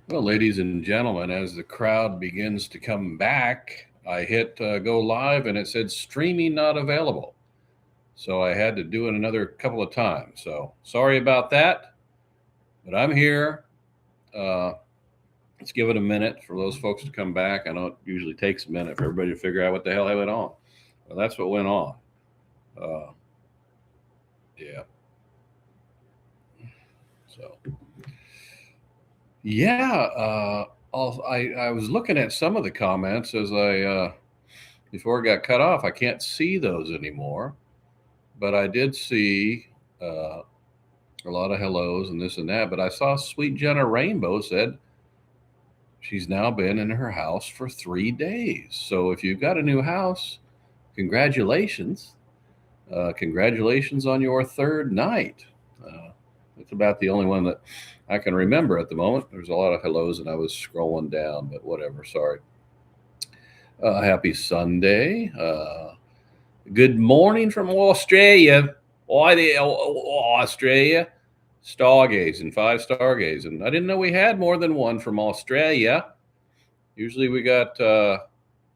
Well, ladies and gentlemen, as the crowd begins to come back, I hit go live and it said streaming not available. So I had to do it another couple of times. So sorry about that, but I'm here. Uh, let's give it a minute for those folks to come back. I know it usually takes a minute for everybody to figure out what the hell went on. Well, that's what went on. Uh, yeah. So, yeah. I was looking at some of the comments as before it got cut off. I can't see those anymore. But I did see a lot of hellos and this and that. But I saw Sweet Jenna Rainbow said she's now been in her house for 3 days. So if you've got a new house, congratulations. Congratulations on your third night. It's about the only one that I can remember at the moment. There's a lot of hellos and I was scrolling down, but whatever. Sorry. Happy Sunday. Good morning from Australia. Why the Australia? Stargazing, 5 stargazing. I didn't know we had more than one from Australia. Usually we got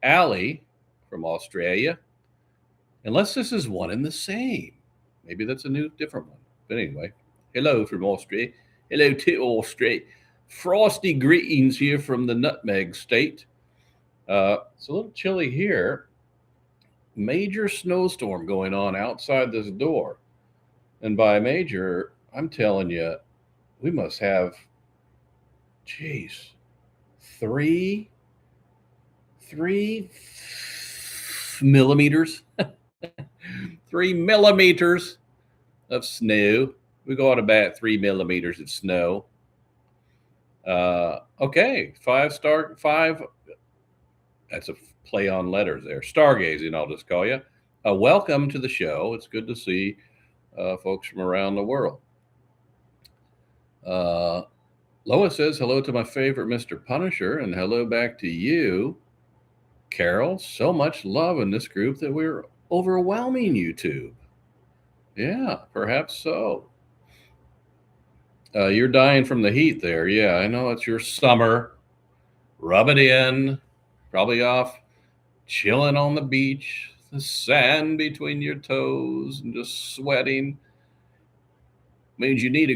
Allie from Australia. Unless this is one and the same. Maybe that's a new, different one. But anyway, hello from Australia. Hello to Australia. Frosty greetings here from the Nutmeg State. It's a little chilly here. Major snowstorm going on outside this door. And by major, I'm telling you, we must have, geez, three, 3 millimeters, 3 millimeters of snow. We go out about 3 millimeters of snow. Okay, 5. That's a play on letters there. Stargazing, I'll just call you. Welcome to the show. It's good to see folks from around the world. Uh, Lois says hello to my favorite Mr. Punisher, and hello back to you, Carol. So much love in this group that we're overwhelming YouTube. Yeah, perhaps so. You're dying from the heat there. Yeah, I know it's your summer. Rub it in. Probably off chilling on the beach, the sand between your toes, and just sweating. Means you need to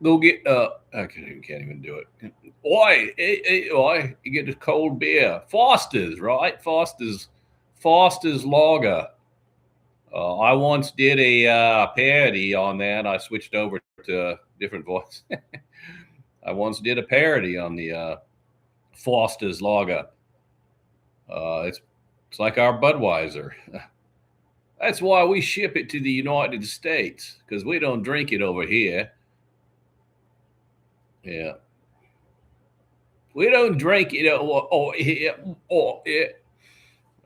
go get. I can't even do it. Oi, you get a cold beer. Foster's, right? Foster's Lager. I once did a parody on that. I switched over to a different voice. I once did a parody on the Foster's Lager. It's like our Budweiser. That's why we ship it to the United States because we don't drink it over here. Yeah, we don't drink it here.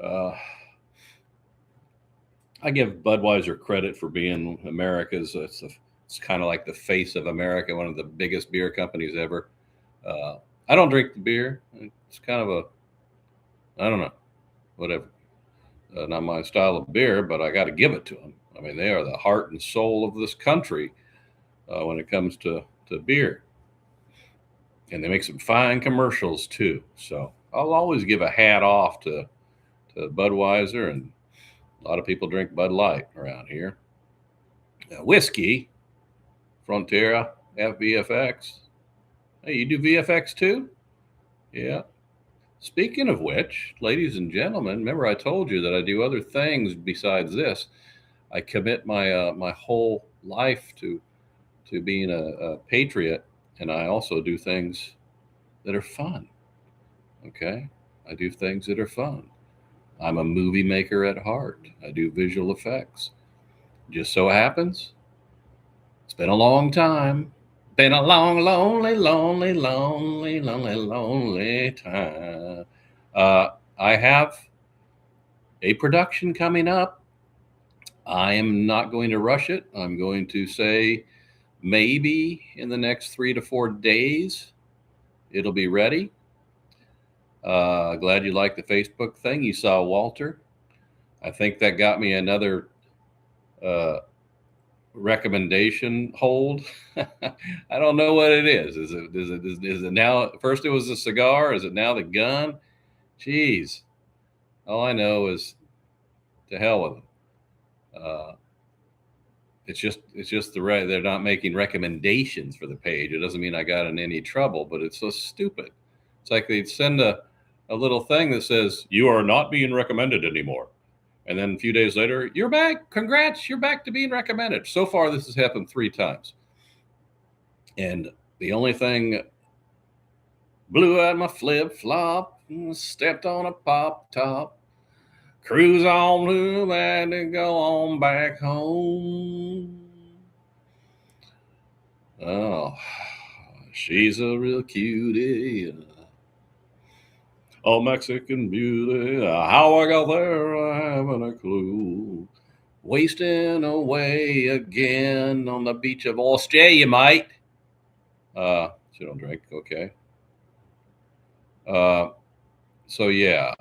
Uh, I give Budweiser credit for being America's. It's kind of like the face of America, one of the biggest beer companies ever. Uh, I don't drink the beer. It's kind of a, I don't know, whatever. Not my style of beer, but I got to give it to them. I mean, they are the heart and soul of this country when it comes to beer. And they make some fine commercials too. So I'll always give a hat off to Budweiser, and a lot of people drink Bud Light around here. Whiskey, Frontera, FVFX. Hey, you do VFX too? Yeah. Speaking of which, ladies and gentlemen, remember I told you that I do other things besides this. I commit my whole life to being a patriot, and I also do things that are fun. Okay, I do things that are fun. I'm a movie maker at heart. I do visual effects. Just so happens, it's been a long time. Been a long, lonely, lonely, lonely, lonely, lonely time. Uh, I have a production coming up. I am not going to rush it. I'm going to say maybe in the next 3 to 4 days it'll be ready. Glad you liked the Facebook thing. You saw Walter. I think that got me another uh, recommendation hold. I don't know what it is. Is it now? First it was the cigar. Is it now the gun? Jeez. All I know is to hell with them. It's just they're not making recommendations for the page. It doesn't mean I got in any trouble, but it's so stupid. It's like they'd send a little thing that says you are not being recommended anymore. And then a few days later, you're back. Congrats, you're back to being recommended. So far, this has happened 3 times. And the only thing blew out my flip flop, stepped on a pop top, cruise on to that and go on back home. Oh, she's a real cutie. A Mexican beauty. How I got there, I haven't a clue. Wasting away again on the beach of Australia, mate. She don't drink, okay. So yeah,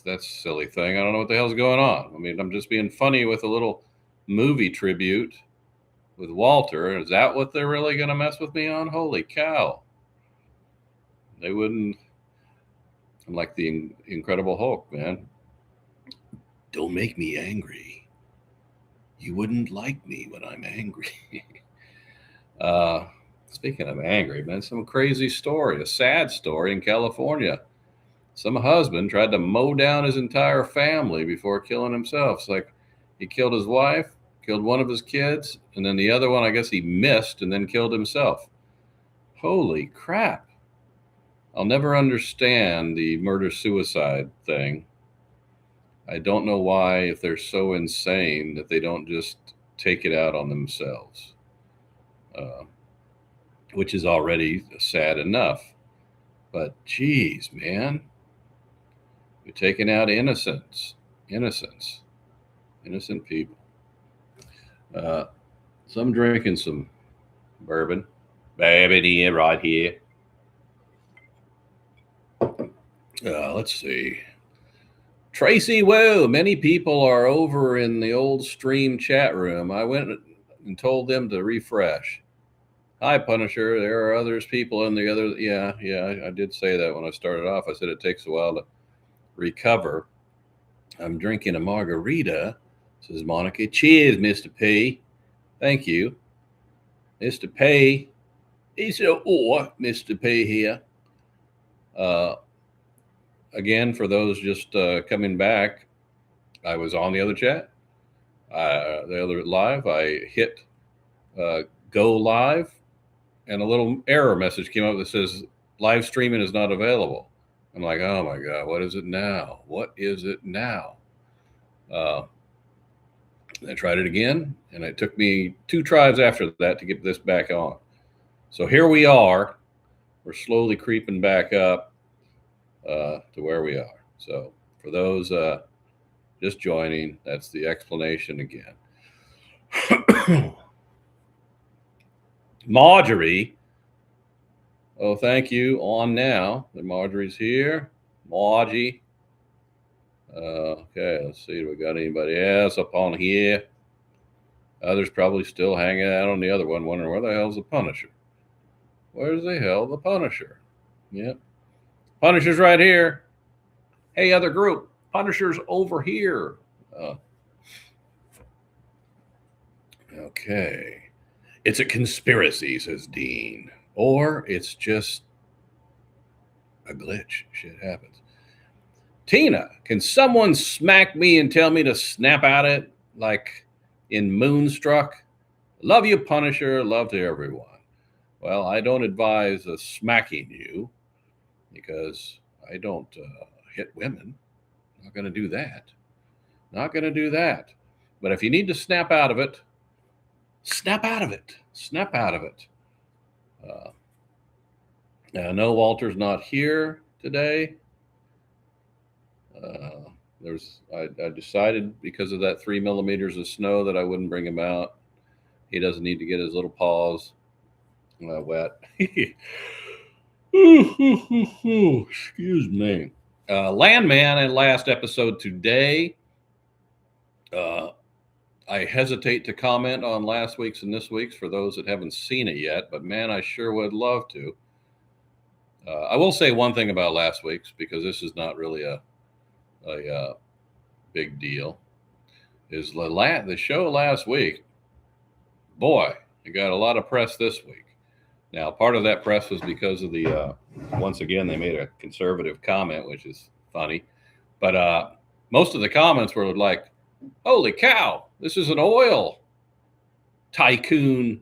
that's a silly thing. I don't know what the hell's going on. I mean, I'm just being funny with a little movie tribute with Walter. Is that what they're really going to mess with me on? Holy cow! They wouldn't. I'm like the Incredible Hulk, man. Don't make me angry. You wouldn't like me when I'm angry. Speaking of angry, man, some crazy story, a sad story in California. Some husband tried to mow down his entire family before killing himself. It's like he killed his wife, killed one of his kids, and then the other one, I guess he missed and then killed himself. Holy crap. I'll never understand the murder-suicide thing. I don't know why, if they're so insane, that they don't just take it out on themselves, which is already sad enough. But geez, man, you're taking out innocent people. So I'm drinking some bourbon here, right here. Let's see. Tracy, whoa, many people are over in the old stream chat room. I went and told them to refresh. Hi, Punisher. There are people in the other. Yeah, I did say that when I started off. I said it takes a while to recover. I'm drinking a margarita, says Monica. Cheers, Mr. P. Thank you. Mr. P. He's Mr. P here. Again, for those just coming back, I was on the other chat, the other live. I hit go live, and a little error message came up that says live streaming is not available. I'm like, oh my God, what is it now? What is it now? I tried it again, and it took me 2 tries after that to get this back on. So here we are. We're slowly creeping back up to where we are. So for those just joining, that's the explanation again. Marjorie. Oh, thank you. On now. The Marjorie's here. Margie. Okay, let's see. Do we got anybody else up on here? Others probably still hanging out on the other one, wondering where the hell's the Punisher? Where's the hell the Punisher? Yep. Punisher's right here. Hey, other group. Punisher's over here. Okay. It's a conspiracy, says Dean. Or it's just a glitch. Shit happens. Tina, can someone smack me and tell me to snap out it like in Moonstruck? Love you, Punisher. Love to everyone. Well, I don't advise smacking you because I don't hit women. Not going to do that. Not going to do that. But if you need to snap out of it, snap out of it. Snap out of it. I know Walter's not here today. I decided because of that 3 millimeters of snow that I wouldn't bring him out. He doesn't need to get his little paws wet. Excuse me. Landman and last episode today. I hesitate to comment on last week's and this week's for those that haven't seen it yet, but man, I sure would love to. I will say one thing about last week's, because this is not really a big deal, is the show last week. Boy, it got a lot of press this week. Now, part of that press was because of the, once again, they made a conservative comment, which is funny. But most of the comments were like, holy cow, this is an oil tycoon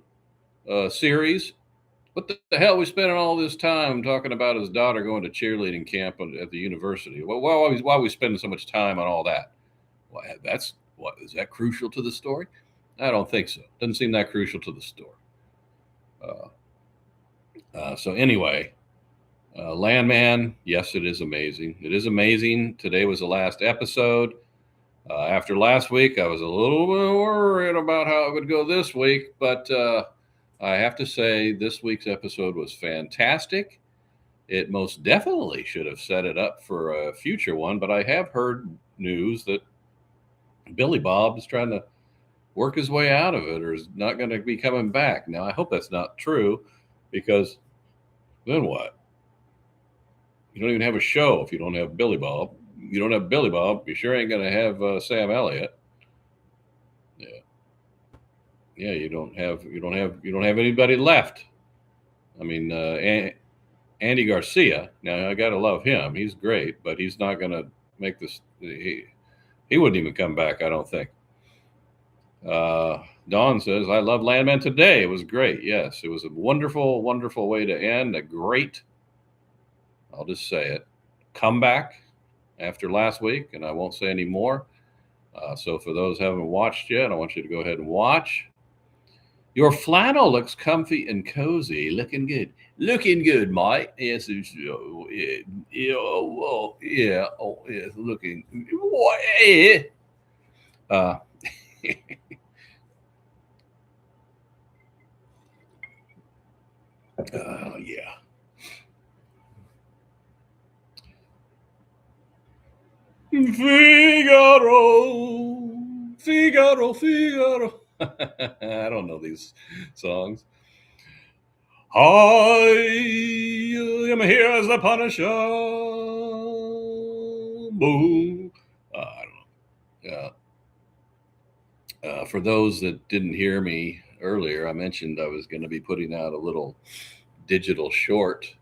series. What the hell are we spending all this time talking about his daughter going to cheerleading camp at the university? Well, why are we spending so much time on all that? Well, is that crucial to the story? I don't think so. Doesn't seem that crucial to the story. So anyway, Landman, yes, it is amazing. It is amazing. Today was the last episode. After last week, I was a little bit worried about how it would go this week, but I have to say this week's episode was fantastic. It most definitely should have set it up for a future one, but I have heard news that Billy Bob is trying to work his way out of it or is not going to be coming back. Now, I hope that's not true, because then what? You don't even have a show if you don't have Billy Bob. You don't have Billy Bob, you sure ain't going to have Sam Elliott. Yeah, you don't have anybody left. I mean, Andy Garcia. Now I got to love him. He's great, but he's not going to make this. He wouldn't even come back, I don't think. Dawn says, I love Landman today. It was great. Yes, it was a wonderful, wonderful way to end. A great, I'll just say it, comeback after last week, and I won't say any more. So for those who haven't watched yet, I want you to go ahead and watch. Your flannel looks comfy and cozy. Looking good. Looking good, mate. Yes, it's, looking. Yeah. Figaro. I don't know these songs. I am here as the Punisher. Boom. I don't know. For those that didn't hear me earlier, I mentioned I was going to be putting out a little digital short,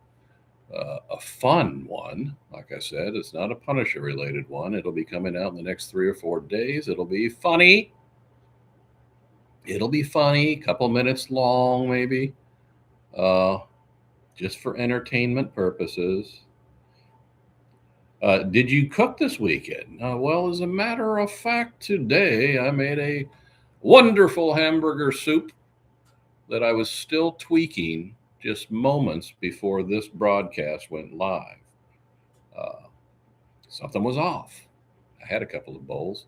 a fun one. Like I said, it's not a Punisher related one. It'll be coming out in the next 3 or 4 days. It'll be funny. A couple minutes long, maybe, just for entertainment purposes. Did you cook this weekend? Well, as a matter of fact, today I made a wonderful hamburger soup that I was still tweaking just moments before this broadcast went live. Something was off. I had a couple of bowls.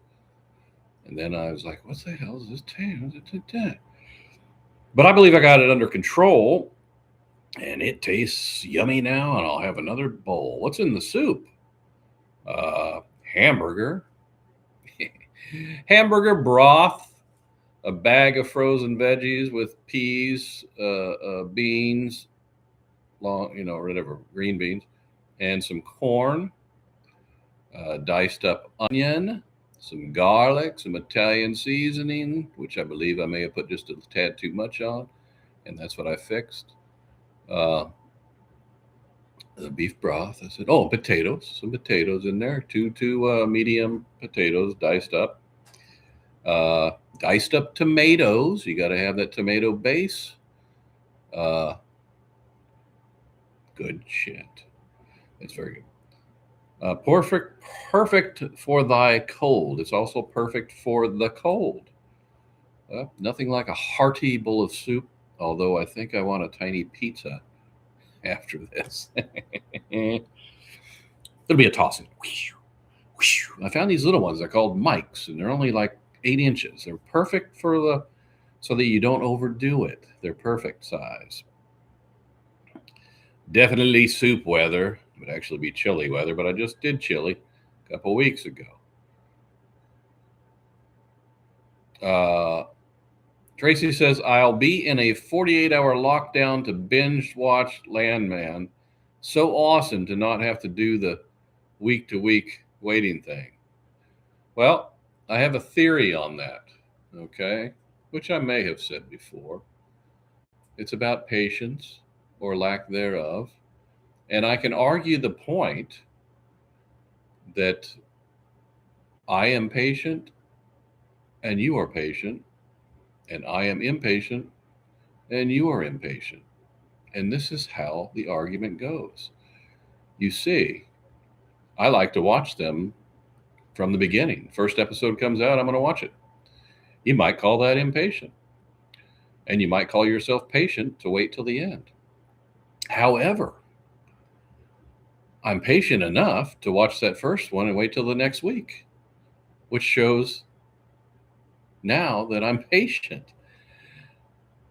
And then I was like, what the hell is this taste? But I believe I got it under control, and it tastes yummy now, and I'll have another bowl. What's in the soup? Hamburger. Hamburger broth, a bag of frozen veggies with peas, beans, green beans, and some corn, diced up onion, some garlic, some Italian seasoning, which I believe I may have put just a tad too much on, and that's what I fixed. The beef broth. I said, potatoes. Some potatoes in there. Two medium potatoes diced up. Diced up tomatoes. You got to have that tomato base. Good shit. It's very good. Perfect for thy cold. It's also perfect for the cold. Nothing like a hearty bowl of soup, although I think I want a tiny pizza after this. It'll be a toss-in. I found these little ones. They're called mics, and they're only like 8 inches. They're perfect so that you don't overdo it. They're perfect size. Definitely soup weather. It would actually be chilly weather, but I just did chili a couple weeks ago. Tracy says, I'll be in a 48-hour lockdown to binge watch Landman. So awesome to not have to do the week-to-week waiting thing. Well, I have a theory on that, okay, which I may have said before. It's about patience or lack thereof. And I can argue the point that I am patient and you are patient, and I am impatient and you are impatient. And this is how the argument goes. You see, I like to watch them from the beginning. First episode comes out, I'm going to watch it. You might call that impatient. And you might call yourself patient to wait till the end. However, I'm patient enough to watch that first one and wait till the next week, which shows now that I'm patient.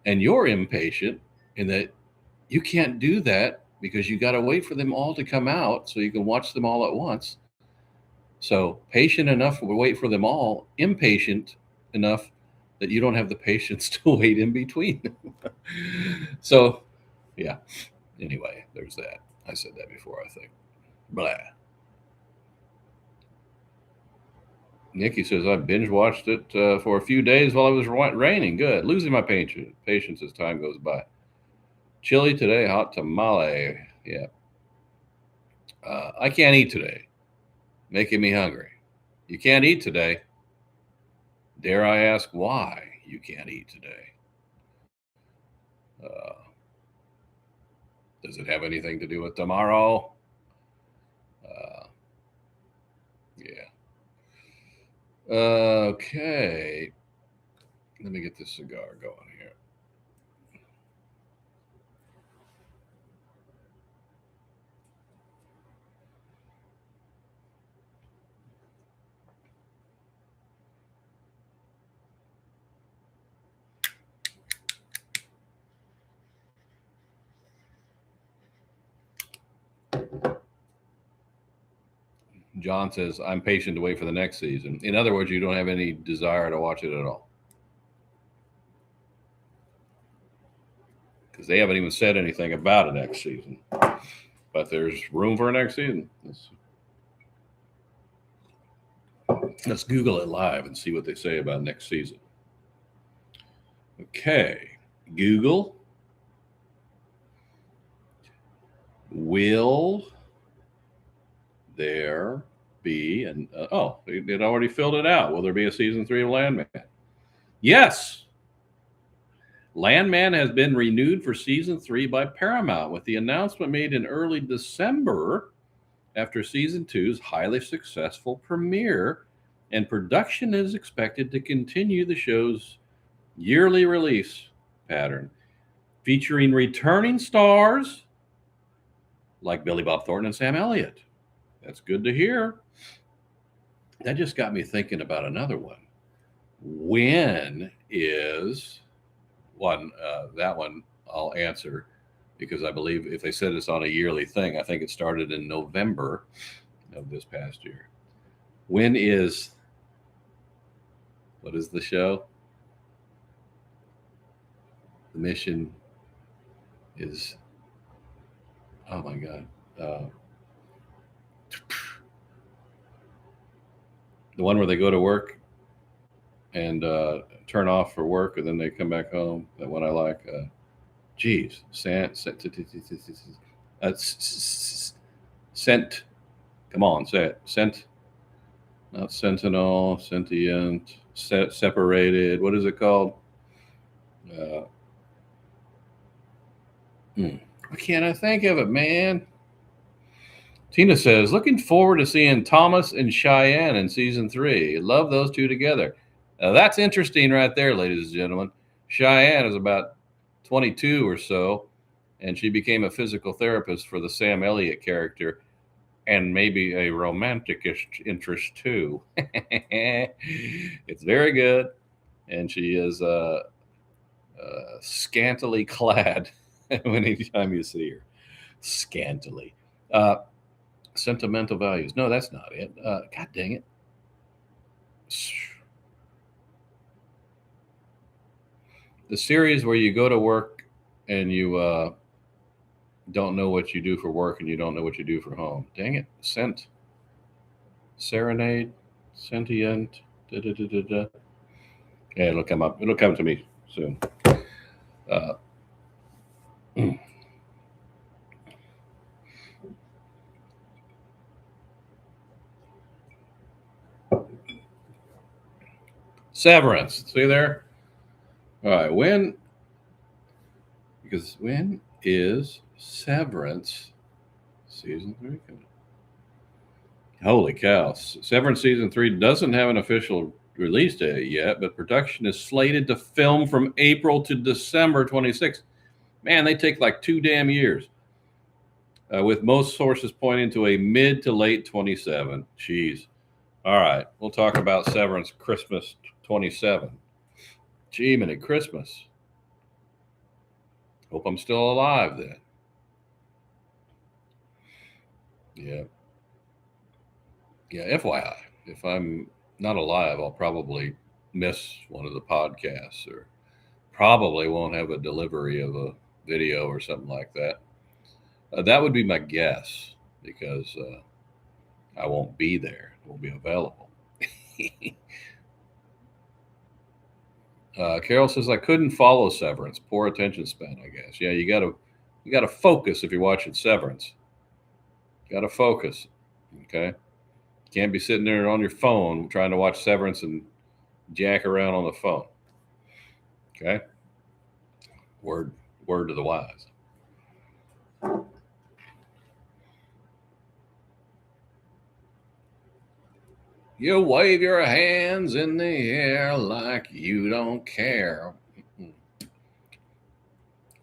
And you're impatient in that you can't do that because you got to wait for them all to come out so you can watch them all at once. So patient enough to wait for them all, impatient enough that you don't have the patience to wait in between. So, yeah. Anyway, there's that. I said that before, I think. Blah. Nikki says, I binge watched it for a few days while it was raining. Good. Losing my patience as time goes by. Chili today, hot tamale. Yeah. I can't eat today. Making me hungry. You can't eat today. Dare I ask why you can't eat today? Does it have anything to do with tomorrow? Yeah. Okay. Let me get this cigar going here. John says, I'm patient to wait for the next season. In other words, you don't have any desire to watch it at all. Because they haven't even said anything about a next season. But there's room for a next season. Let's Google it live and see what they say about next season. Okay. Google. Will there be an it already filled it out. Will there be a season 3 of Landman? Yes. Landman has been renewed for season 3 by Paramount, with the announcement made in early December after season 2's highly successful premiere, and production is expected to continue the show's yearly release pattern, featuring returning stars like Billy Bob Thornton and Sam Elliott. That's good to hear. That just got me thinking about another one. When is one? That one I'll answer because I believe if they said it's on a yearly thing, I think it started in November of this past year. When is, what is the show? The mission is, oh my God. The one where they go to work and turn off for work and then they come back home. That one I like. Sent. Come on, say it. Sent. Not sentinel. Sentient. Separated. What is it called? Why can't I think of it, man? Tina says, looking forward to seeing Thomas and Cheyenne in season 3. Love those two together. That's interesting right there, ladies and gentlemen. Cheyenne is about 22 or so, and she became a physical therapist for the Sam Elliott character and maybe a romantic interest too. It's very good, and she is scantily clad anytime you see her. Scantily. Sentimental values. No, that's not it. God dang it. The series where you go to work and you don't know what you do for work and you don't know what you do for home. Dang it. Serenade, Sentient. Da, da, da, da, da. Yeah, it'll come up. It'll come to me soon. Uh, Severance. See there? All right. When is Severance season 3? Holy cow. Severance season 3 doesn't have an official release date yet, but production is slated to film from April to December 26th. Man, they take like 2 damn years. With most sources pointing to a mid to late 27. Jeez. All right. We'll talk about Severance Christmas 27. Gee, minute Christmas. Hope I'm still alive then. Yeah. Yeah, FYI, if I'm not alive, I'll probably miss one of the podcasts or probably won't have a delivery of a video or something like that. That would be my guess because I won't be there. It won't be available. Carol says I couldn't follow Severance. Poor attention span, I guess. Yeah, you gotta focus if you're watching Severance. Gotta focus. Okay. Can't be sitting there on your phone trying to watch Severance and jack around on the phone. Okay. Word to the wise. You wave your hands in the air like you don't care.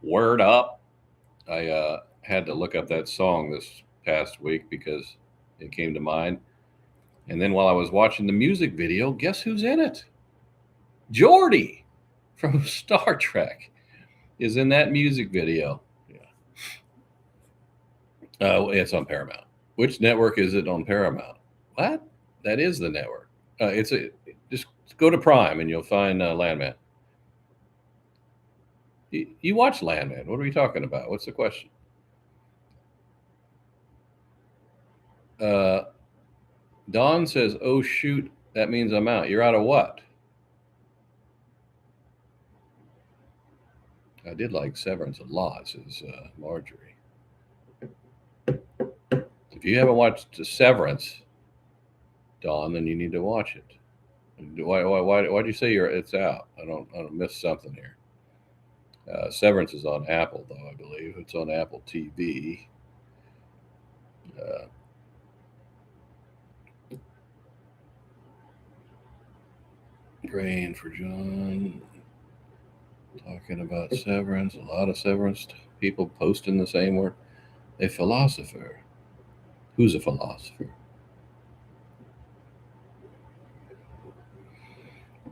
Word up. I had to look up that song this past week because it came to mind. And then while I was watching the music video, guess who's in it? Geordi from Star Trek is in that music video. Yeah. It's on Paramount. Which network is it on Paramount? What? That is the network. Just go to Prime and you'll find Landman. You watch Landman. What are we talking about? What's the question? Dawn says, "Oh shoot, that means I'm out." You're out of what? I did like Severance a lot, says Marjorie. If you haven't watched Severance, Dawn, then you need to watch it. Why'd you say it's out? I don't miss something here. Severance is on Apple, though, I believe. It's on Apple TV. Praying for John. Talking about Severance. A lot of Severance people posting the same word. A philosopher. Who's a philosopher?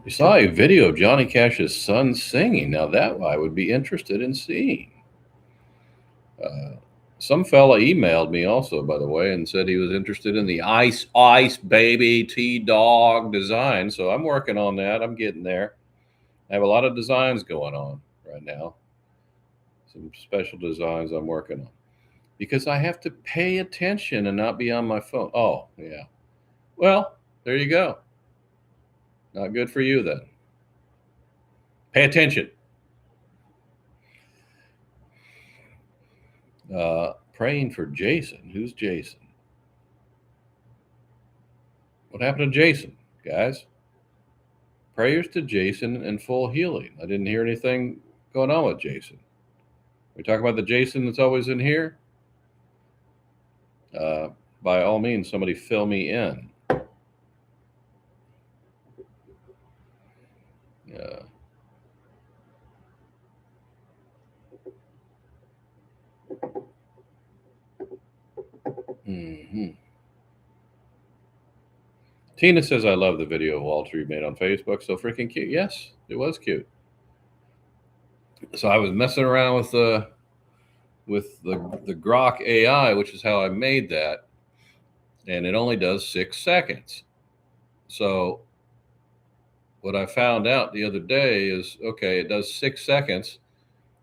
We saw a video of Johnny Cash's son singing. Now that I would be interested in seeing. Some fella emailed me also, by the way, and said he was interested in the Ice Baby T-Dog design. So I'm working on that. I'm getting there. I have a lot of designs going on right now. Some special designs I'm working on. Because I have to pay attention and not be on my phone. Oh, yeah. Well, there you go. Not good for you then. Pay attention. Praying for Jason. Who's Jason? What happened to Jason, guys? Prayers to Jason and full healing. I didn't hear anything going on with Jason. We talk about the Jason that's always in here. By all means, somebody fill me in. Mm-hmm. Tina says, I love the video of Walter you made on Facebook. So freaking cute. Yes, it was cute. So I was messing around with the Grok AI, which is how I made that. And it only does 6 seconds. So what I found out the other day is, okay, it does 6 seconds.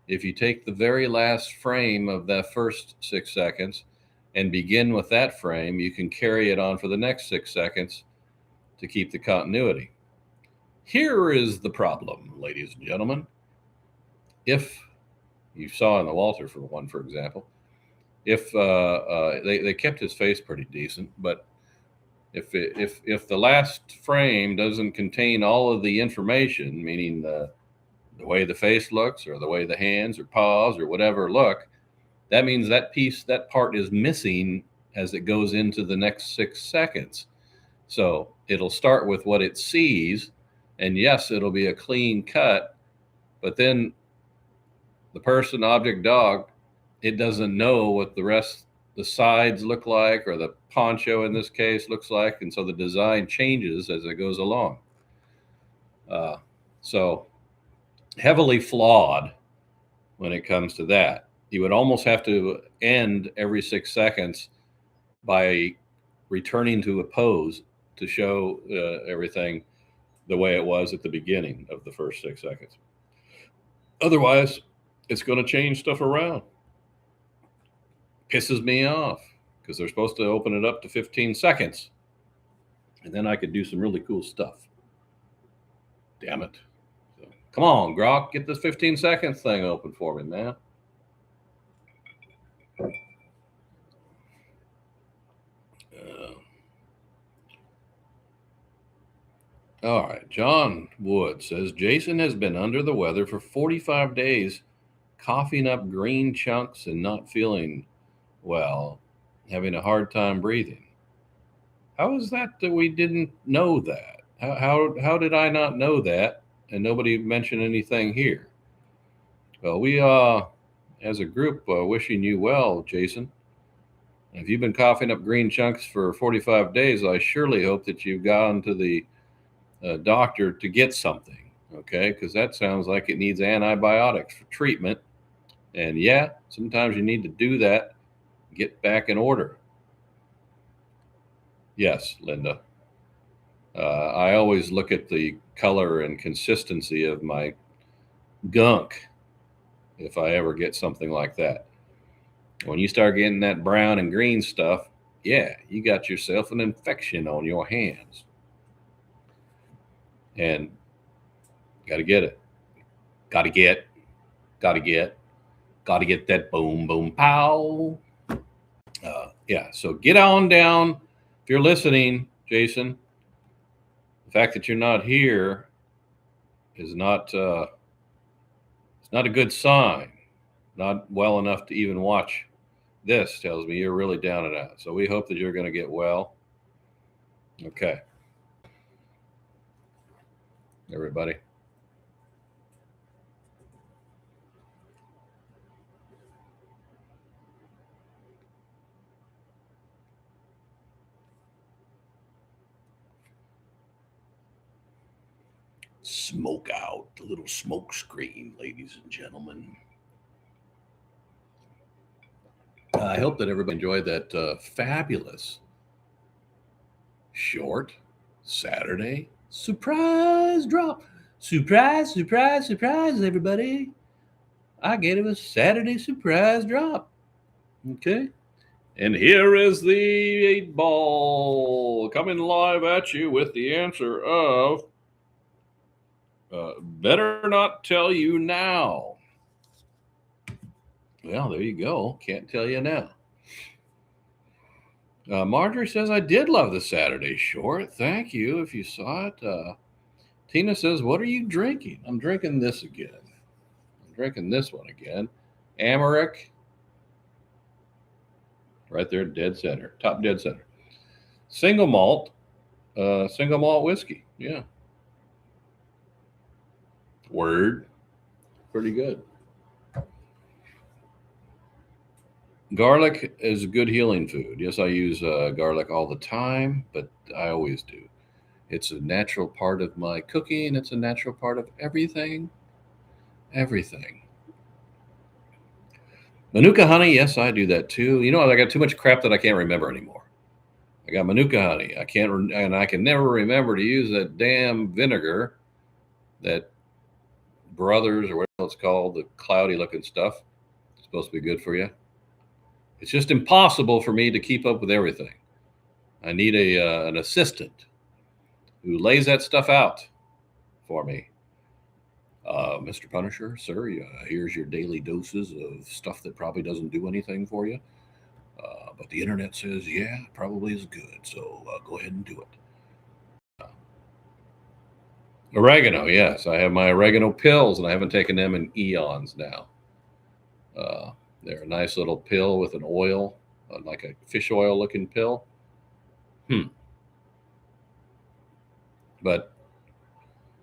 If you take the very last frame of that first 6 seconds and begin with that frame, you can carry it on for the next 6 seconds to keep the continuity. Here is the problem, ladies and gentlemen. If you saw in the Walter for one, for example, if they kept his face pretty decent, but if the last frame doesn't contain all of the information, meaning the way the face looks or the way the hands or paws or whatever look, that means that part is missing as it goes into the next 6 seconds. So it'll start with what it sees, and yes, it'll be a clean cut, but then the person, object, dog, it doesn't know what the sides look like, or the poncho in this case looks like, and so the design changes as it goes along. So heavily flawed when it comes to that. You would almost have to end every 6 seconds by returning to a pose to show everything the way it was at the beginning of the first 6 seconds. Otherwise, it's going to change stuff around. Pisses me off because they're supposed to open it up to 15 seconds. And then I could do some really cool stuff. Damn it. So, come on, Grok, get this 15 seconds thing open for me, man. All right. John Wood says, Jason has been under the weather for 45 days, coughing up green chunks and not feeling well, having a hard time breathing. How is that we didn't know that? How did I not know that? And nobody mentioned anything here. Well, we as a group wishing you well, Jason. If you've been coughing up green chunks for 45 days, I surely hope that you've gone to the doctor to get something, okay? Because that sounds like it needs antibiotics for treatment. And yeah, sometimes you need to do that, get back in order. Yes, Linda. I always look at the color and consistency of my gunk if I ever get something like that. When you start getting that brown and green stuff, yeah, you got yourself an infection on your hands. And got to get it. Got to get that boom, boom, pow. Yeah, so get on down. If you're listening, Jason, the fact that you're not here is not it's not a good sign. Not well enough to even watch this tells me you're really down and out. So we hope that you're going to get well. Okay. Everybody. Smoke out, the little smoke screen, ladies and gentlemen. I hope that everybody enjoyed that fabulous short Saturday surprise drop. Surprise, surprise, surprise, everybody. I gave it a Saturday surprise drop. Okay. And here is the 8 ball coming live at you with the answer of better not tell you now. Well, there you go. Can't tell you now. Marjorie says, I did love the Saturday short. Thank you if you saw it. Tina says, what are you drinking? I'm drinking this again. I'm drinking this one again. Amaric. Right there, dead center. Top dead center. Single malt whiskey. Yeah. Word. Pretty good. Garlic is a good healing food. Yes, I use garlic all the time, but I always do. It's a natural part of my cooking. It's a natural part of everything. Everything. Manuka honey, yes, I do that too. You know, I got too much crap that I can't remember anymore. I got Manuka honey. I can never remember to use that damn vinegar. that Brothers or whatever it's called, the cloudy looking stuff, it's supposed to be good for you. It's just impossible for me to keep up with everything. I need an assistant who lays that stuff out for me. Mr. Punisher, sir, here's your daily doses of stuff that probably doesn't do anything for you. But the internet says, yeah, probably is good. So go ahead and do it. Oregano, yes. I have my oregano pills, and I haven't taken them in eons now. They're a nice little pill with an oil, like a fish oil looking pill. But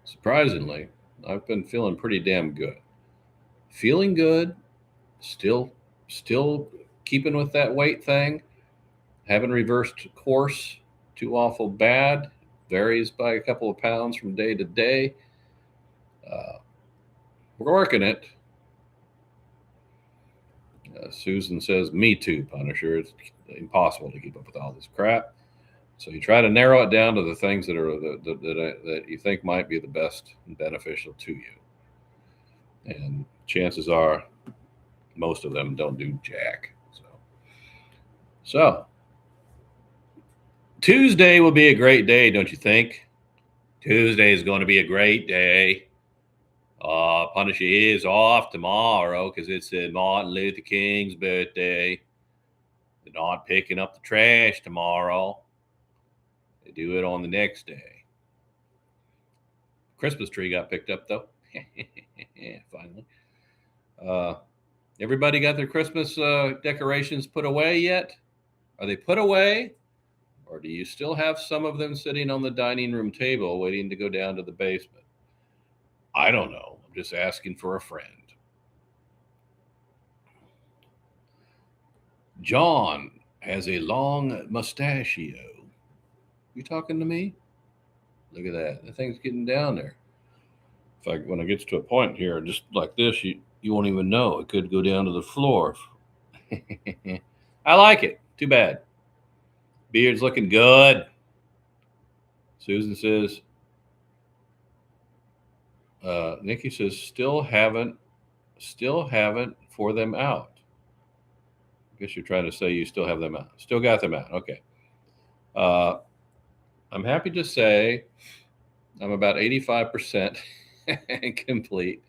surprisingly, I've been feeling pretty damn good. Feeling good, still keeping with that weight thing. Haven't reversed course too awful bad. Varies by a couple of pounds from day to day. We're working it. Susan says, "Me too, Punisher. It's impossible to keep up with all this crap." So you try to narrow it down to the things that are that you think might be the best and beneficial to you. And chances are, most of them don't do jack. So Tuesday will be a great day, don't you think? Tuesday is going to be a great day. Punisher is off tomorrow because it's Martin Luther King's birthday. They're not picking up the trash tomorrow. They do it on the next day. Christmas tree got picked up though. Finally. Everybody got their Christmas decorations put away yet? Are they put away? Or do you still have some of them sitting on the dining room table waiting to go down to the basement? I don't know. I'm just asking for a friend. John has a long mustachio. You talking to me? Look at that. The thing's getting down there. When it gets to a point here, just like this, you won't even know. It could go down to the floor. I like it. Too bad. Beard's looking good. Susan says, Nikki says, still haven't for them out. I guess you're trying to say you still have them out. Still got them out. Okay. I'm happy to say I'm about 85% complete.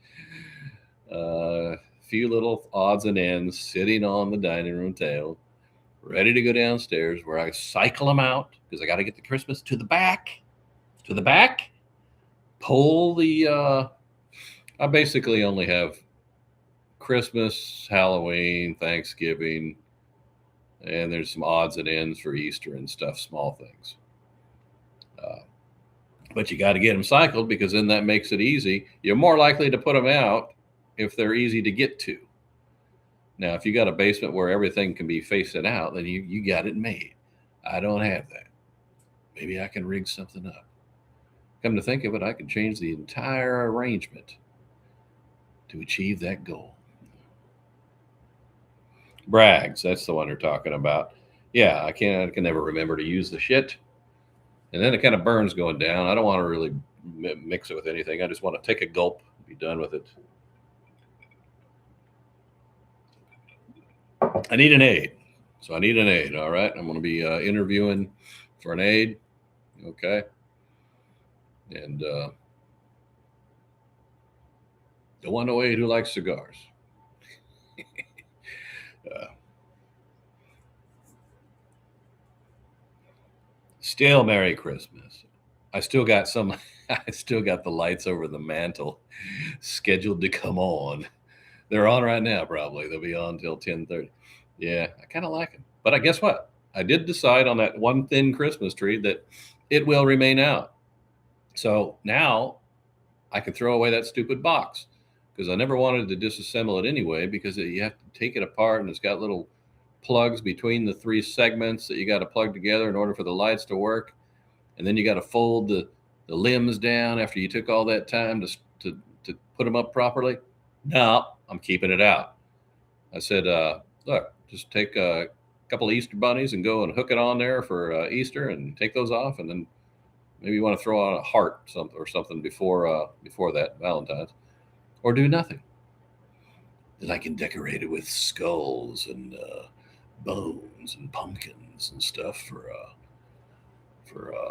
Few little odds and ends sitting on the dining room table, ready to go downstairs where I cycle them out because I got to get the Christmas to the back. Pull the, I basically only have Christmas, Halloween, Thanksgiving, and there's some odds and ends for Easter and stuff, small things. But you got to get them cycled because then that makes it easy. You're more likely to put them out if they're easy to get to. Now, if you got a basement where everything can be facing out, then you got it made. I don't have that. Maybe I can rig something up. Come to think of it, I could change the entire arrangement to achieve that goal. Brags, that's the one they're talking about. Yeah, I can never remember to use the shit. And then it kind of burns going down. I don't want to really mix it with anything. I just want to take a gulp, be done with it. I need an aide. So I need an aide. All right. I'm going to be interviewing for an aide. Okay. And don't want no aide who likes cigars. Still Merry Christmas. I still got the lights over the mantle scheduled to come on. They're on right now, probably. They'll be on till 10:30. Yeah, I kind of like them. But I guess what? I did decide on that one thin Christmas tree that it will remain out. So now I can throw away that stupid box because I never wanted to disassemble it anyway because you have to take it apart and it's got little plugs between the three segments that you got to plug together in order for the lights to work. And then you got to fold the limbs down after you took all that time to put them up properly. No, I'm keeping it out. I said, look, just take a couple of Easter bunnies and go and hook it on there for Easter and take those off and then Maybe you want to throw out a heart something before that Valentine's, or do nothing. Then I can decorate it with skulls and bones and pumpkins and stuff for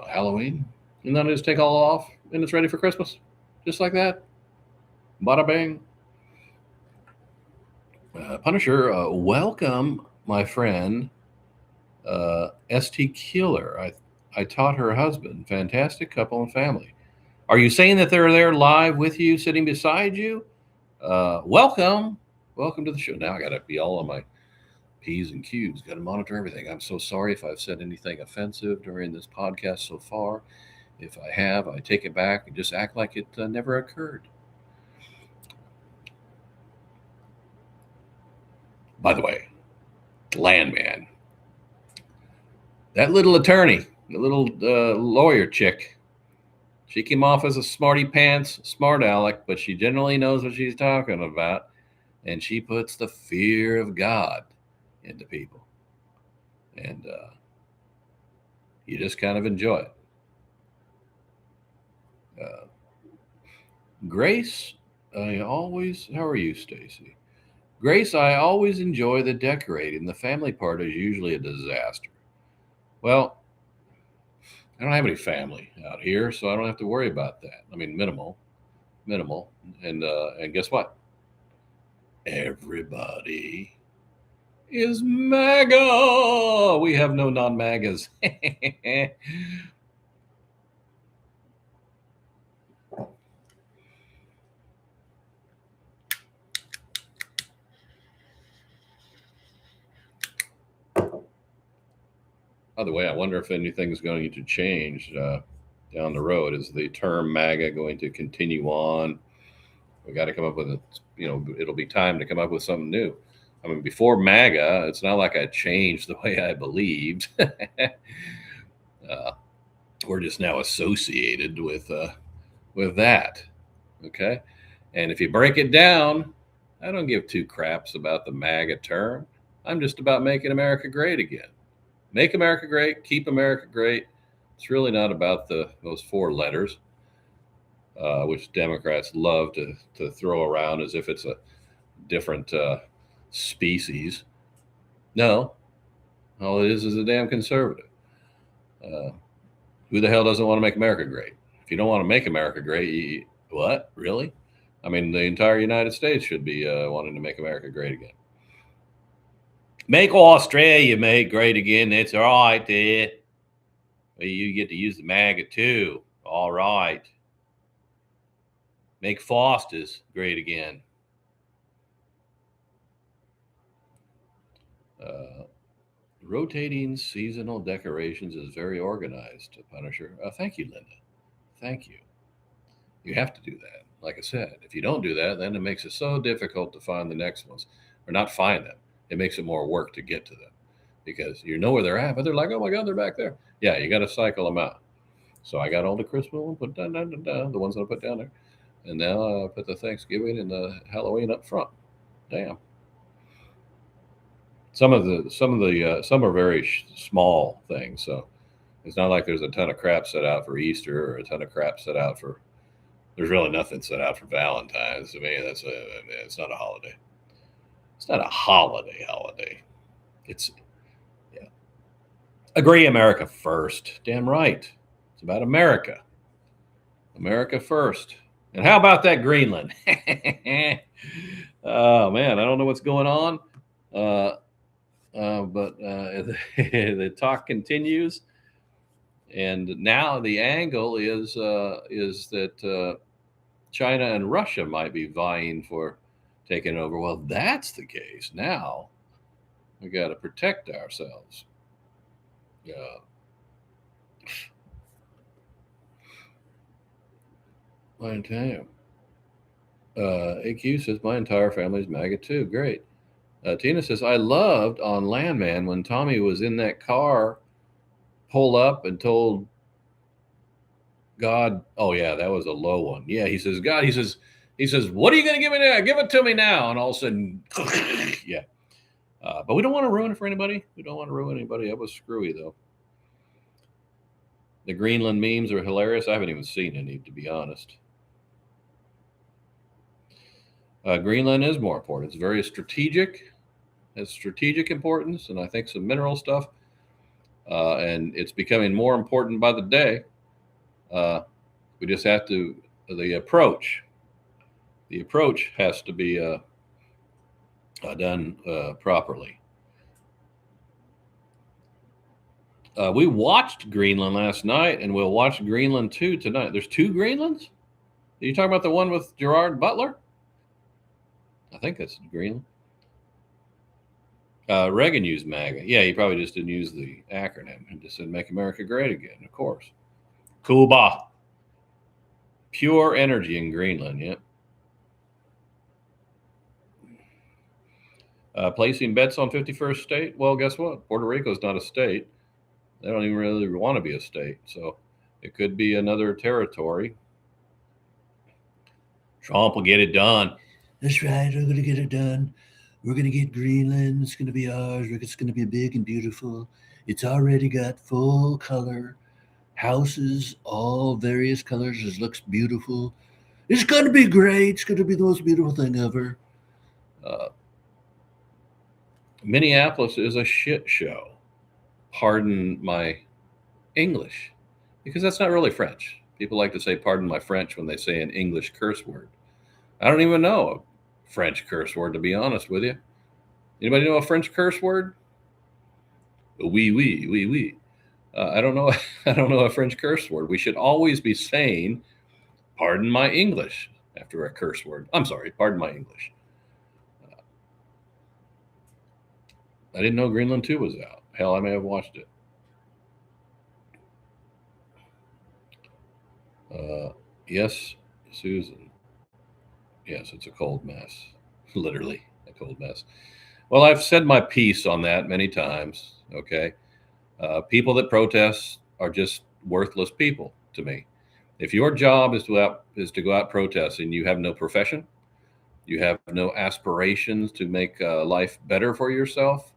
Halloween, and then I just take all off, and it's ready for Christmas, just like that. Bada bang. Punisher, welcome, my friend. St. Killer. I taught her husband. Fantastic couple and family. Are you saying that they're there live with you, sitting beside you? Welcome to the show. Now I got to be all on my P's and Q's. Got to monitor everything. I'm so sorry if I've said anything offensive during this podcast so far. If I have, I take it back and just act like it never occurred. By the way, Landman. That little attorney, the little lawyer chick, she came off as a smarty pants, smart aleck, but she generally knows what she's talking about. And she puts the fear of God into people. And you just kind of enjoy it. Grace, how are you, Stacy? Grace, I always enjoy the decorating. The family part is usually a disaster. Well, I don't have any family out here, so I don't have to worry about that. I mean, minimal. And guess what? Everybody is MAGA. We have no non-MAGAs. By the way, I wonder if anything's going to change down the road. Is the term MAGA going to continue on? We got to come up with it'll be time to come up with something new. I mean, before MAGA, it's not like I changed the way I believed. We're just now associated with that. Okay. And if you break it down, I don't give two craps about the MAGA term. I'm just about making America great again. Make America great, keep America great. It's really not about those four letters, which Democrats love to throw around as if it's a different species. No, all it is a damn conservative. Who the hell doesn't want to make America great? If you don't want to make America great, what? Really? I mean, the entire United States should be wanting to make America great again. Make Australia great again. It's all right there. Well, you get to use the MAGA too. All right. Make Foster's great again. Rotating seasonal decorations is very organized, Punisher. Thank you, Linda. Thank you. You have to do that. Like I said, if you don't do that, then it makes it so difficult to find the next ones, or not find them. It makes it more work to get to them because you know where they're at, but they're like, oh my God, they're back there. Yeah, you got to cycle them out. So I got all the Christmas ones, put down, the ones that I put down there. And now I put the Thanksgiving and the Halloween up front. Damn. Some are very small things. So it's not like there's a ton of crap set out for Easter or a ton of crap set out for, there's really nothing set out for Valentine's. I mean, it's not a holiday. It's not a holiday. It's, yeah. Agree America first. Damn right. It's about America. America first. And how about that Greenland? Oh, man, I don't know what's going on. But the talk continues. And now the angle is that China and Russia might be vying for taking over. Well, that's the case. Now we got to protect ourselves. My entire AQ says my entire family's MAGA too. Great. Tina says I loved on Landman when Tommy was in that car, pull up and told God. Oh yeah, that was a low one. Yeah, he says God. He says, what are you going to give me now? Give it to me now. And all of a sudden, yeah. But we don't want to ruin it for anybody. We don't want to ruin anybody. That was screwy though. The Greenland memes are hilarious. I haven't even seen any, to be honest. Greenland is more important. It's very strategic, has strategic importance, and I think some mineral stuff. And it's becoming more important by the day. We just have to the approach. The approach has to be done properly. We watched Greenland last night, and we'll watch Greenland 2 tonight. There's two Greenlands? Are you talking about the one with Gerard Butler? I think that's Greenland. Reagan used MAGA. Yeah, he probably just didn't use the acronym and just said "Make America Great Again." Of course. Cuba. Pure energy in Greenland. Yeah. Placing bets on 51st state. Well, guess what? Puerto Rico's not a state. They don't even really want to be a state, so it could be another territory. Trump will get it done. That's right. We're going to get it done. We're going to get Greenland. It's going to be ours. It's going to be big and beautiful. It's already got full color houses, all various colors. It looks beautiful. It's going to be great. It's going to be the most beautiful thing ever. Minneapolis is a shit show. Pardon my English, because that's not really French. People like to say "pardon my French" when they say an English curse word. I don't even know a French curse word, to be honest with you. Anybody know a French curse word? Oui, oui, oui, oui. I don't know. I don't know a French curse word. We should always be saying "pardon my English" after a curse word. I'm sorry. Pardon my English. I didn't know Greenland 2 was out. Hell, I may have watched it. Yes, Susan. Yes, it's a cold mess. Literally a cold mess. Well, I've said my piece on that many times. Okay. People that protest are just worthless people to me. If your job is to go out protesting, you have no profession, you have no aspirations to make life better for yourself,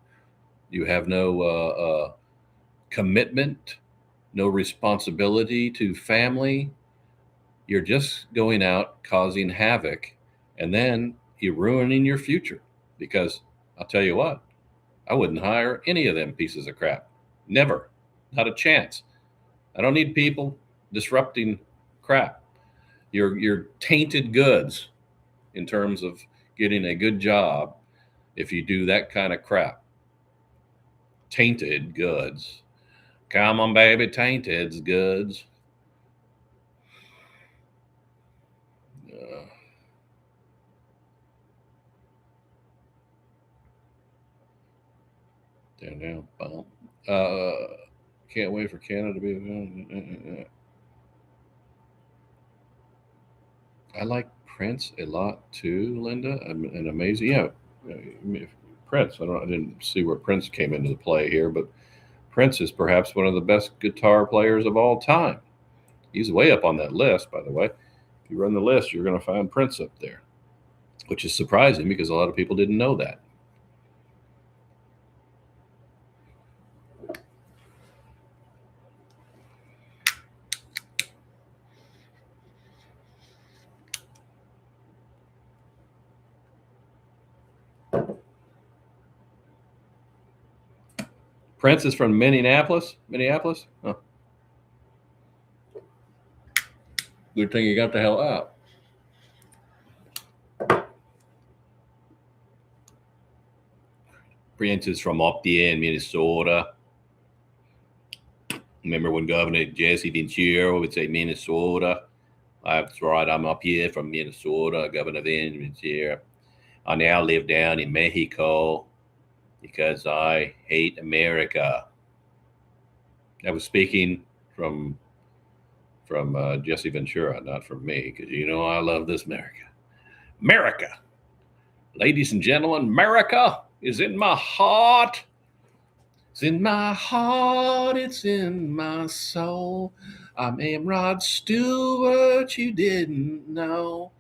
you have no commitment, no responsibility to family. You're just going out causing havoc, and then you're ruining your future. Because I'll tell you what, I wouldn't hire any of them pieces of crap. Never. Not a chance. I don't need people disrupting crap. You're tainted goods in terms of getting a good job if you do that kind of crap. Tainted goods. Come on, baby, tainted goods. Down. Can't wait for Canada to be. I like Prince a lot too, Linda. An amazing, yeah. Prince. I didn't see where Prince came into the play here, but Prince is perhaps one of the best guitar players of all time. He's way up on that list, by the way. If you run the list, you're going to find Prince up there, which is surprising because a lot of people didn't know that. Prince is from Minneapolis. Minneapolis? Huh. Good thing you got the hell out. Prince is from up there in Minnesota. Remember when Governor Jesse Ventura would say Minnesota? That's right, I'm up here from Minnesota, Governor Ventura. I now live down in Mexico because I hate America. I was speaking from Jesse Ventura, not from me, because I love this America. America, ladies and gentlemen, America is in my heart. It's in my heart, it's in my soul. I'm Rod Stewart, you didn't know.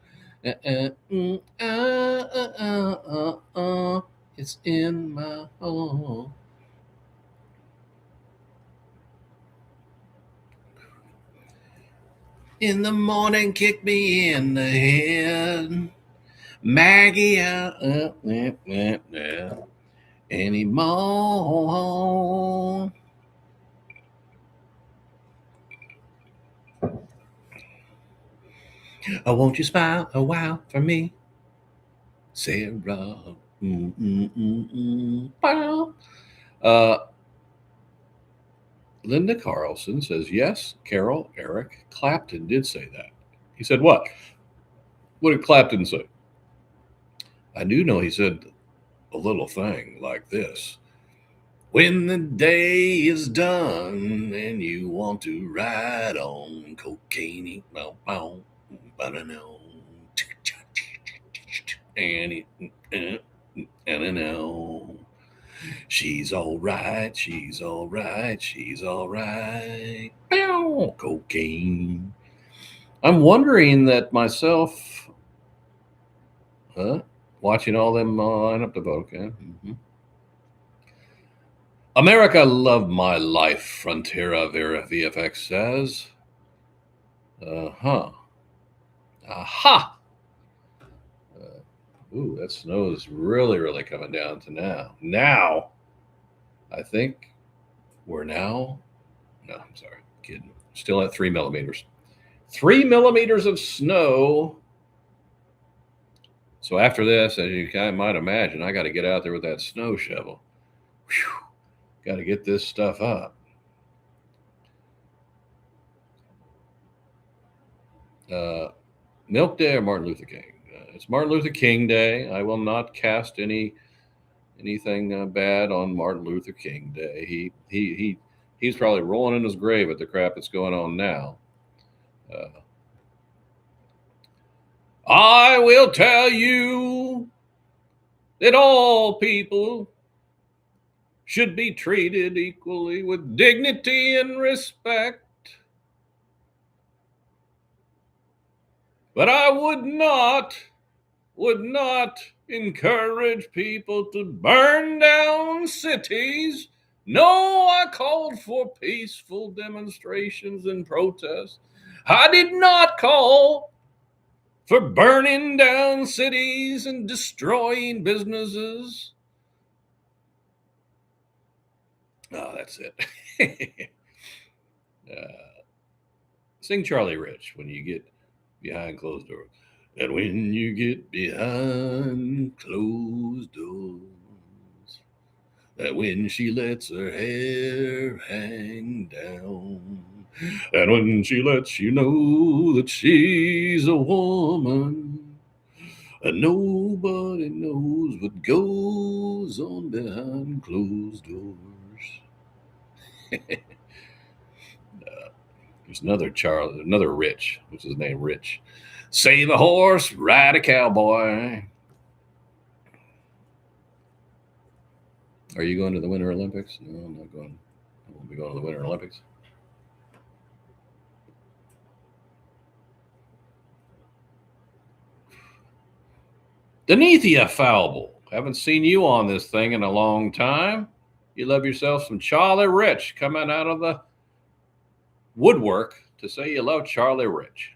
It's in my home. In the morning, kick me in the head. Maggie, anymore. Oh, won't you smile a while for me, Sarah? Bow. Uh, Linda Carlson says, yes, Carol, Eric Clapton did say that. He said what? What did Clapton say? I do know he said a little thing like this. When the day is done and you want to ride on cocaine, and she's all right, she's all right, she's all right. Cocaine. I'm wondering that myself, huh? Watching all them line up to vote, okay? Mm-hmm. America loved my life, Frontera Vera VFX says. Uh-huh. Aha! Ooh, that snow is really, really coming down to now. Now, I think we're now, no, I'm sorry, kidding. Still at 3 millimeters. 3 millimeters of snow. So after this, as you might imagine, I got to get out there with that snow shovel. Got to get this stuff up. Milk Day or Martin Luther King? It's Martin Luther King Day. I will not cast anything bad on Martin Luther King Day. He's probably rolling in his grave at the crap that's going on now. I will tell you that all people should be treated equally with dignity and respect. But I would not encourage people to burn down cities. No, I called for peaceful demonstrations and protests. I did not call for burning down cities and destroying businesses. Oh, that's it. Sing Charlie Rich when you get behind closed doors. And when you get behind closed doors, that when she lets her hair hang down, and when she lets you know that she's a woman, and nobody knows what goes on behind closed doors. There's another Rich. What's his name? Rich. Save a horse, ride a cowboy. Are you going to the Winter Olympics? No, I'm not going. I won't be going to the Winter Olympics. Denethia Falble. Haven't seen you on this thing in a long time. You love yourself some Charlie Rich coming out of the woodwork to say you love Charlie Rich.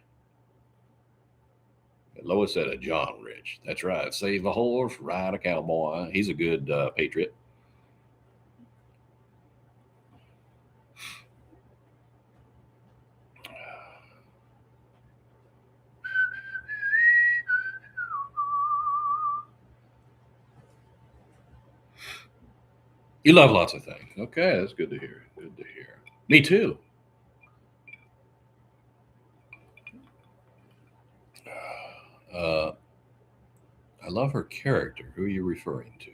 Lois said a John Rich. That's right. Save a horse, ride a cowboy. He's a good patriot. You love lots of things. Okay, that's good to hear. Good to hear. Me too. I love her character. Who are you referring to?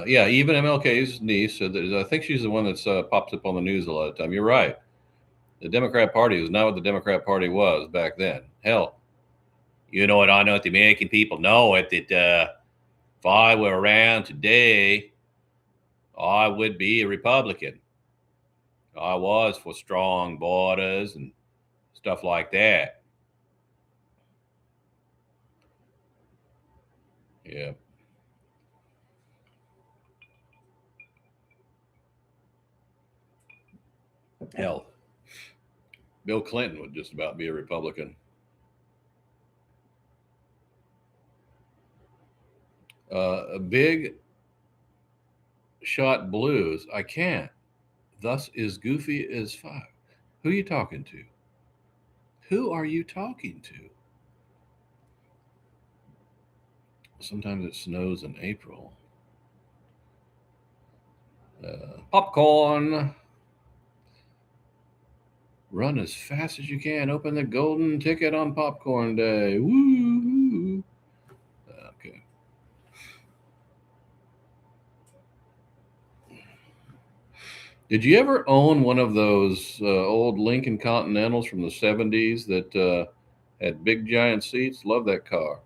Yeah. Even MLK's niece. I think she's the one that's popped up on the news a lot of time. You're right. The Democrat Party was not what the Democrat Party was back then. Hell, you know what? I know what the American people know it that if I were around today, I would be a Republican. I was for strong borders and stuff like that. Yeah. Hell, Bill Clinton would just about be a Republican. A big shot blues. I can't. Thus is goofy as fuck. Who are you talking to? Who are you talking to? Sometimes it snows in April. Popcorn. Run as fast as you can. Open the golden ticket on Popcorn Day. Woo! Okay. Did you ever own one of those old Lincoln Continentals from the 70s that had big giant seats? Love that car.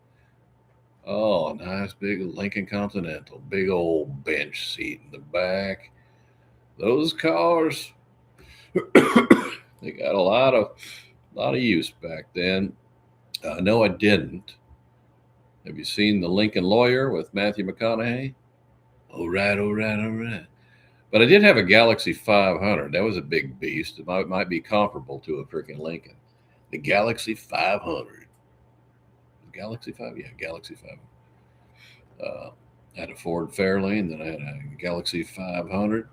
Oh, nice big Lincoln Continental. Big old bench seat in the back. Those cars, they got a lot of use back then. No, I didn't. Have you seen The Lincoln Lawyer with Matthew McConaughey? All right, all right, all right. But I did have a Galaxy 500. That was a big beast. It might be comparable to a freaking Lincoln. The Galaxy 500. Galaxy 5? Yeah, Galaxy 500. I had a Ford Fairlane, then I had a Galaxy 500.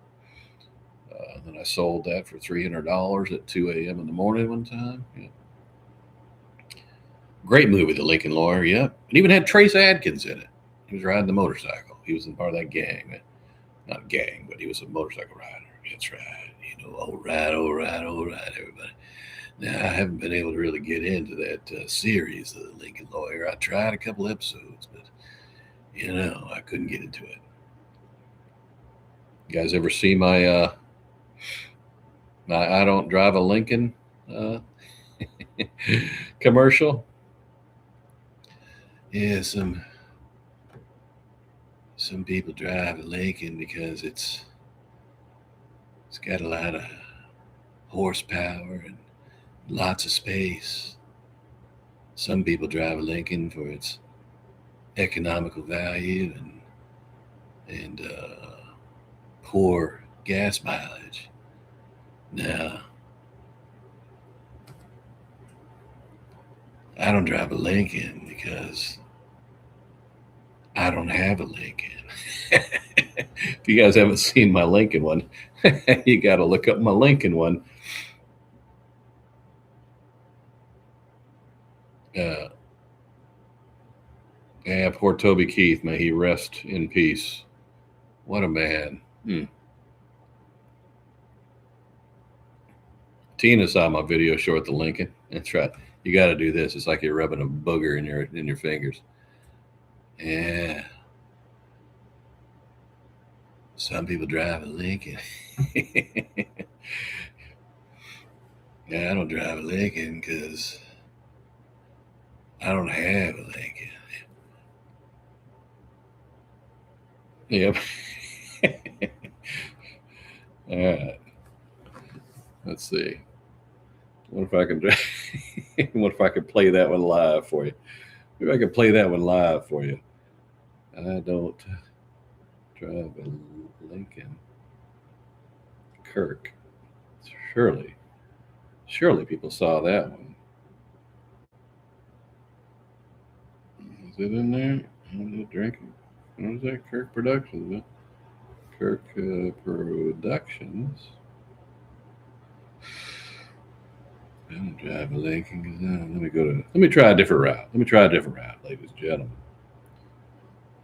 Then I sold that for $300 at 2 a.m. in the morning one time. Yeah. Great movie, The Lincoln Lawyer. Yep. It even had Trace Adkins in it. He was riding the motorcycle. He was in part of that gang. Not gang, but he was a motorcycle rider. That's right. All right, all right, all right, everybody. Now, I haven't been able to really get into that series of The Lincoln Lawyer. I tried a couple episodes, but, I couldn't get into it. You guys ever see my I don't drive a Lincoln commercial? Yeah, some people drive a Lincoln because it's got a lot of horsepower and lots of space. Some people drive a Lincoln for its economical value and poor gas mileage. Now, I don't drive a Lincoln because I don't have a Lincoln. If you guys haven't seen my Lincoln one, you got to look up my Lincoln one. Yeah, poor Toby Keith, may he rest in peace. What a man. Tina saw my video show at the Lincoln. That's right. You got to do this. It's like you're rubbing a booger in your fingers. Yeah. Some people drive a Lincoln. Yeah, I don't drive a Lincoln because I don't have a Lincoln. Yep. All right. Let's see. What if I can what if I could play that one live for you? Maybe I could play that one live for you. I don't drive a Lincoln. Kirk. Surely people saw that one. Is it in there? What is it drinking? What is that? Kirk Productions. Kirk Productions. I don't drive a Lincoln. Let me try a different route. Ladies and gentlemen.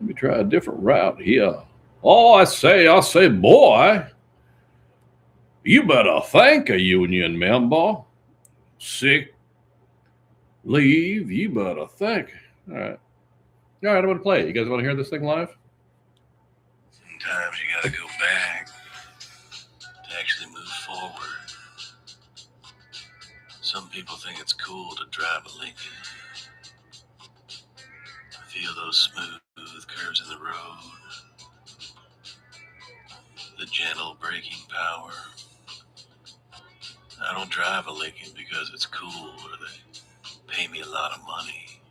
Let me try a different route here. Oh, I say, boy, you better thank a union member. Sick leave, you better thank. All right, I'm going to play it. You guys want to hear this thing live? Sometimes you got to go back to actually move forward. Some people think it's cool to drive a Lincoln. Feel those smooth curves in the road. The gentle braking power. I don't drive a Lincoln because it's cool or they pay me a lot of money.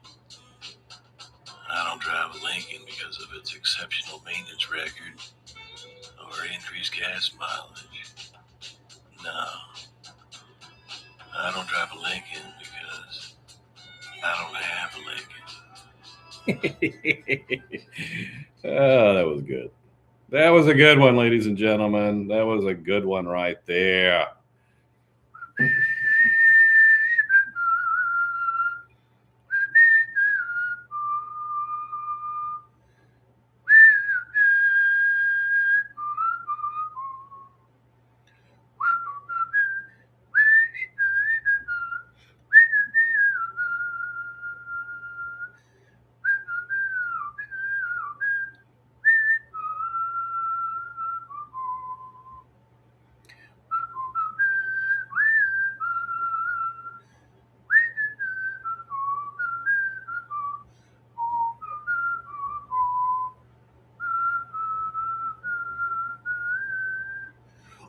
I don't drive a Lincoln because of its exceptional maintenance record or increased gas mileage. No, I don't drive a Lincoln because I don't have a Lincoln. Oh, that was good. That was a good one, ladies and gentlemen. That was a good one right there.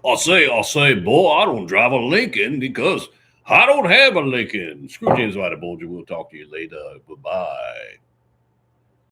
I say, boy, I don't drive a Lincoln because I don't have a Lincoln. Screw James White, Bulger. We'll talk to you later. Goodbye.